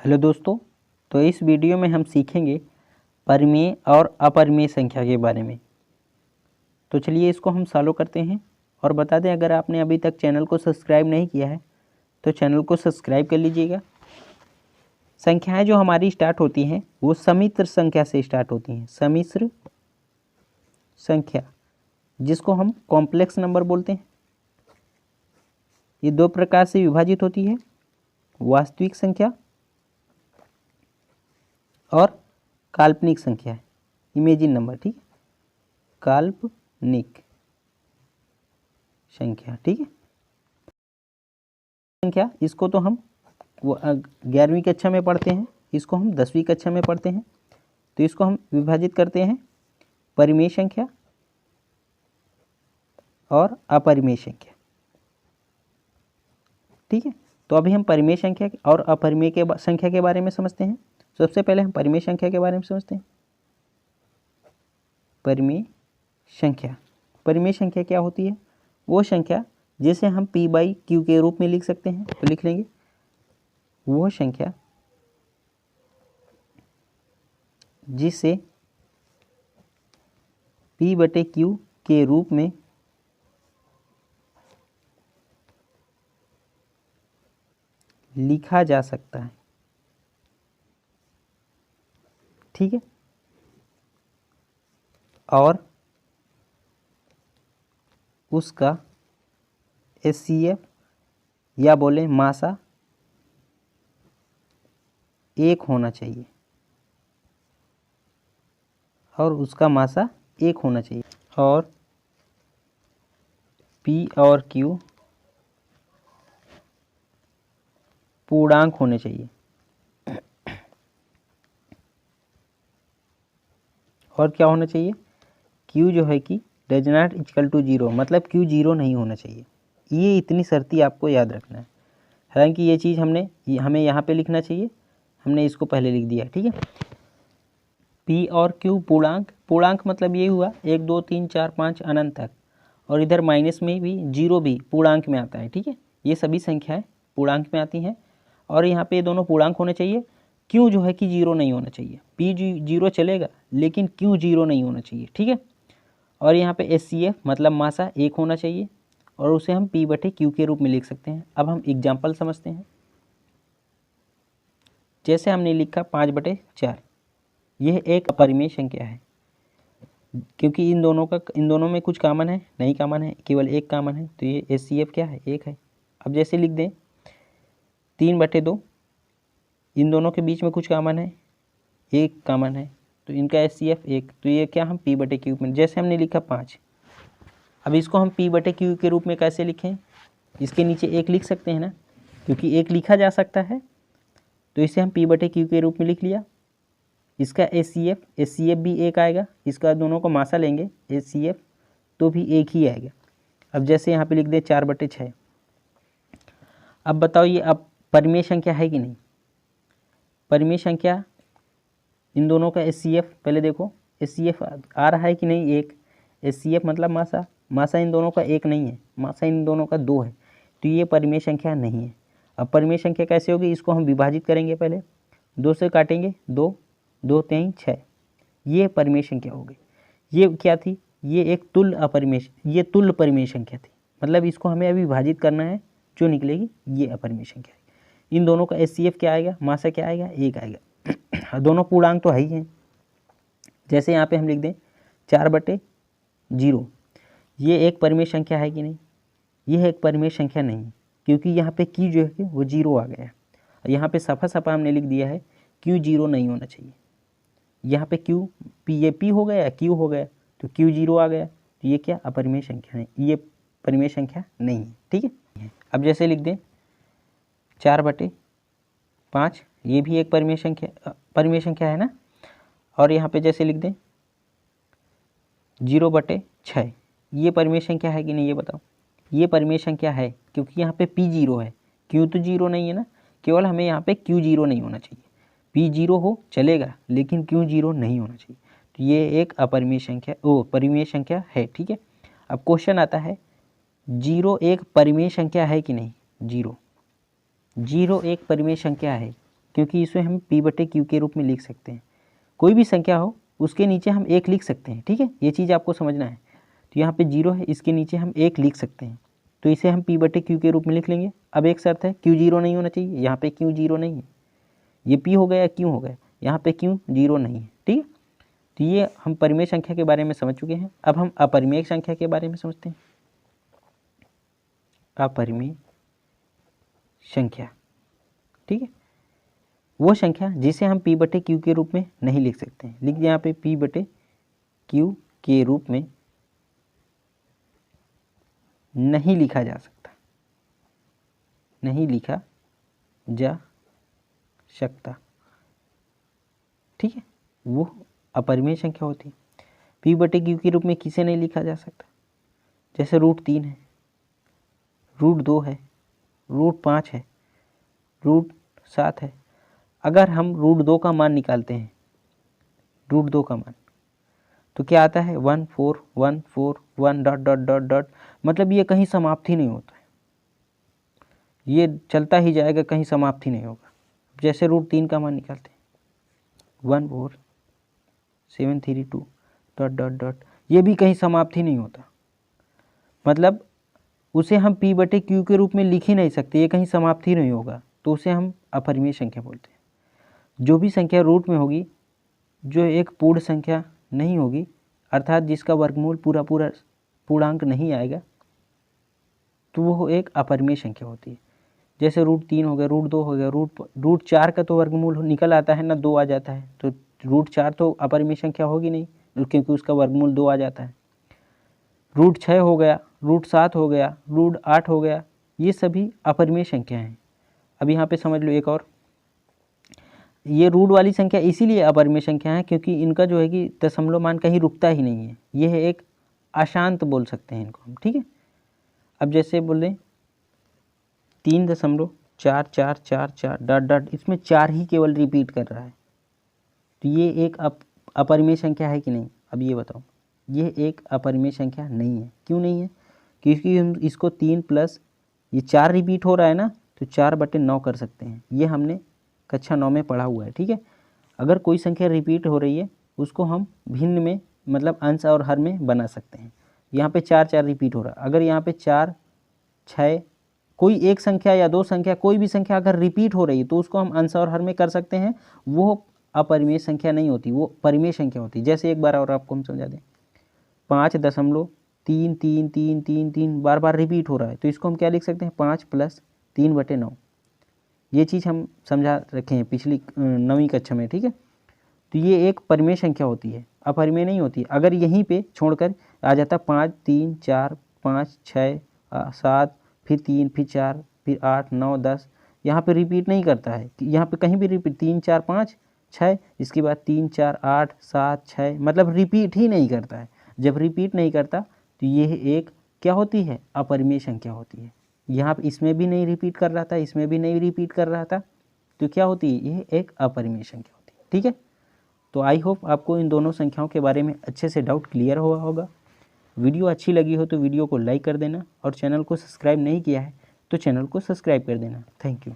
Hello दोस्तों, तो इस वीडियो में हम सीखेंगे परिमेय और अपरिमेय संख्या के बारे में। तो चलिए इसको हम सॉल्व करते हैं। और बता दें, अगर आपने अभी तक चैनल को सब्सक्राइब नहीं किया है तो चैनल को सब्सक्राइब कर लीजिएगा। संख्याएं जो हमारी स्टार्ट होती हैं वो सम्मिश्र संख्या से स्टार्ट होती हैं। सम्मिश्र संख्या, जिसको हम कॉम्प्लेक्स नंबर बोलते हैं। ये दो प्रकार से विभाजित होती है, वास्तविक संख्या और काल्पनिक संख्या है, इमेजिन नंबर। ठीक है, काल्पनिक संख्या। ठीक है, संख्या इसको तो हम 11वीं कक्षा में पढ़ते हैं, इसको हम 10वीं कक्षा में पढ़ते हैं। तो इसको हम विभाजित करते हैं परिमेय संख्या और अपरिमेय संख्या। ठीक है, तो अभी हम परिमेय संख्या और अपरिमेय संख्या के बारे में समझते हैं। सबसे पहले हम परिमेय संख्या के बारे में समझते हैं। परिमेय संख्या, परिमेय संख्या क्या होती है? वो संख्या जिसे हम p/q के रूप में लिख सकते हैं। तो लिख लेंगे, वो संख्या जिसे p/q के रूप में लिखा जा सकता है। ठीक है, और उसका HCF या बोले मासा 1 होना चाहिए, और उसका मासा 1 होना चाहिए। और P और Q पूर्णांक होने चाहिए। और क्या होना चाहिए? Q जो है कि डज नॉट इक्वल टू 0, मतलब Q 0 नहीं होना चाहिए। ये इतनी शर्ती आपको याद रखना है। हालांकि ये चीज़ हमें यहाँ पे लिखना चाहिए, हमने इसको पहले लिख दिया। ठीक है, P और Q पूर्णांक मतलब ये हुआ 1 2 3 4 5 अनंत तक। और इधर माइनस में भी 0 भी पूर्णांक में आता है। ठीक है, ये सभी संख्याएं पूर्णांक में आती हैं। और यहाँ पे दोनों पूर्णांक होने चाहिए। Q जो है कि 0 नहीं होना चाहिए। P 0 चलेगा, लेकिन Q 0 नहीं होना चाहिए। ठीक है, और यहाँ पे HCF मतलब मासा 1 होना चाहिए, और उसे हम P/Q के रूप में लिख सकते हैं। अब हम एग्जाम्पल समझते हैं। जैसे हमने लिखा 5/4, यह एक अपरिमेय संख्या है, क्योंकि इन दोनों में कुछ कॉमन है नहीं, कॉमन है, केवल एक कॉमन है। तो ये HCF क्या है? 1 है। अब जैसे लिख दें 3/2, इन दोनों के बीच में कुछ कॉमन है, 1 कॉमन है, तो इनका HCF 1। तो ये क्या हम P/Q में, जैसे हमने लिखा 5, अब इसको हम P/Q के रूप में कैसे लिखें? इसके नीचे 1 लिख सकते हैं ना, क्योंकि 1 लिखा जा सकता है, तो इसे हम P/Q के रूप में लिख लिया। इसका HCF भी 1 आएगा। इसका दोनों को मासा लेंगे HCF, तो भी 1 ही आएगा। अब जैसे यहाँ पे लिख दें 4/6। अब बताओ ये अब परिमेय संख्या है कि नहीं? परिमेय संख्या, इन दोनों का HCF पहले देखो, HCF आ रहा है कि नहीं? 1। HCF मतलब मासा इन दोनों का 1 नहीं है, मासा इन दोनों का 2 है। तो ये परिमेय संख्या नहीं है। अब परिमेय संख्या कैसे होगी? इसको हम विभाजित करेंगे, पहले 2 से काटेंगे, 2 2 3 6, ये परिमेय संख्या हो गई। ये क्या थी? ये एक तुल्य परिमेय संख्या थी, मतलब इसको हमें अभी विभाजित करना है, जो निकलेगी ये अपरिमेय संख्या है। इन दोनों का HCF क्या आएगा? मासा क्या आएगा? 1 आएगा। दोनों पूर्णांक तो है ही हैं। जैसे यहाँ पे हम लिख दें 4/0, ये एक परिमेय संख्या है कि नहीं? यह एक परिमेय संख्या नहीं, क्योंकि यहाँ पे Q जो है कि वो 0 आ गया। यहाँ पे सफा हमने लिख दिया है Q 0 नहीं होना चाहिए। यहाँ पे ये P हो गया, Q हो गया, तो Q 0 आ गया। तो ये क्या? अपरिमेय संख्या है, ये परिमेय संख्या नहीं है। ठीक है, अब जैसे लिख दें 4/5, ये भी एक परिमेय संख्या है ना। और यहाँ पे जैसे लिख दें 0/6, ये परिमेय संख्या है कि नहीं? ये बताओ। ये परिमेय संख्या है, क्योंकि यहाँ पे P 0 है, Q तो 0 नहीं है ना, केवल हमें यहाँ पे Q 0 नहीं होना चाहिए। P 0 हो चलेगा, लेकिन Q 0 नहीं होना चाहिए। तो ये एक अपरिमेय संख्या परिमेय संख्या है। ठीक है, अब क्वेश्चन आता है 0 एक परिमेय संख्या है कि नहीं? 0 एक परिमेय संख्या है। क्योंकि इसे हम p/q के रूप में लिख सकते हैं। कोई भी संख्या हो उसके नीचे हम 1 लिख सकते हैं, ठीक है, ये चीज़ आपको समझना है। तो यहाँ पे 0 है, इसके नीचे हम 1 लिख सकते हैं, तो इसे हम p/q के रूप में लिख लेंगे। अब एक शर्त है, q 0 नहीं होना चाहिए, यहाँ पे q 0 नहीं है, ये p हो गया q हो गया, यहाँ पे q 0 नहीं है, ठीक है। तो ये हम परिमेय संख्या के बारे में समझ चुके हैं। अब हम अपरिमेय संख्या के बारे में समझते हैं। अपरिमेय संख्या, ठीक है, वो संख्या जिसे हम p/q के रूप में नहीं लिख सकते हैं। लिख दिया यहाँ पे p/q के रूप में नहीं लिखा जा सकता, नहीं लिखा जा सकता, ठीक है, वो अपरिमेय संख्या होती है। p/q के रूप में किसे नहीं लिखा जा सकता? जैसे √3 है, √2 है, √5 है, √7 है। अगर हम √2 का मान निकालते हैं, √2 का मान, तो क्या आता है 1 4 1 4 1 डॉट डॉट डॉट डॉट, मतलब ये कहीं समाप्त ही नहीं होता है, ये चलता ही जाएगा, कहीं समाप्त ही नहीं होगा। जैसे √3 का मान निकालते हैं 1 4 7 3 2 डॉट डॉट डॉट, ये भी कहीं समाप्त ही नहीं होता, मतलब उसे हम p/q के रूप में लिख ही नहीं सकते, ये कहीं समाप्त ही नहीं होगा, तो उसे हम अपरिमेय संख्या बोलते हैं। जो भी संख्या रूट में होगी, जो एक पूर्ण संख्या नहीं होगी, अर्थात जिसका वर्गमूल पूरा पूर्णांक नहीं आएगा, तो वो एक अपरिमेय संख्या होती है। जैसे √3 हो गया, √2 हो गया, √4 का तो वर्गमूल निकल आता है ना, 2 आ जाता है, तो √4 तो अपरिमेय संख्या होगी नहीं, क्योंकि उसका वर्गमूल 2 आ जाता है। √6 हो गया, √7 हो गया, √8 हो गया, ये सभी अपरिमेय संख्या हैं। अब यहाँ पे समझ लो एक और, ये रूट वाली संख्या इसीलिए अपरिमेय संख्या है क्योंकि इनका जो है कि दशमलव मान कहीं रुकता ही नहीं है, ये है एक अशांत बोल सकते हैं इनको हम, ठीक है। अब जैसे बोले 3.4444 डॉट डॉट, इसमें 4 ही केवल रिपीट कर रहा है, तो ये एक अपरिमेय संख्या है कि नहीं? अब ये बताओ, ये एक अपरिमेय संख्या नहीं है। क्यों नहीं है? क्योंकि हम इसको 3 प्लस ये 4 रिपीट हो रहा है ना, तो 4/9 कर सकते हैं, ये हमने कक्षा 9 में पढ़ा हुआ है, ठीक है। अगर कोई संख्या रिपीट हो रही है उसको हम भिन्न में, मतलब अंश और हर में बना सकते हैं। यहाँ पे 4 रिपीट हो रहा है, अगर यहाँ पे 4 6 कोई एक संख्या या दो संख्या, कोई भी संख्या अगर रिपीट हो रही है तो उसको हम अंश और हर में कर सकते हैं, वो अपरिमेय संख्या नहीं होती, वो परिमेय संख्या होती है। जैसे एक बार और आपको हम समझा दें, 5.3333 बार बार रिपीट हो रहा है, तो इसको हम क्या लिख सकते हैं? 5 + 3/9। ये चीज़ हम समझा रखे हैं पिछली 9वीं कक्षा में, ठीक है। तो ये एक परिमेय संख्या होती है, अपरिमेय नहीं होती। अगर यहीं पे छोड़कर आ जाता 5 3 4 5 6 7 फिर 3 फिर 4 फिर 8 9 10, यहाँ पे रिपीट नहीं करता है, यहाँ पे कहीं भी रिपीट 3 4 5 6, इसके बाद 3 4 8 7 6, मतलब रिपीट ही नहीं करता है। जब रिपीट नहीं करता तो ये एक क्या होती है? अपरिमेय संख्या होती है। यहाँ इसमें भी नहीं रिपीट कर रहा था, इसमें भी नहीं रिपीट कर रहा था, तो क्या होती है? ये एक अपरिमेय संख्या होती है, ठीक है। तो आई होप आपको इन दोनों संख्याओं के बारे में अच्छे से डाउट क्लियर हुआ होगा। वीडियो अच्छी लगी हो तो वीडियो को लाइक कर देना, और चैनल को सब्सक्राइब नहीं किया है तो चैनल को सब्सक्राइब कर देना। Thank you.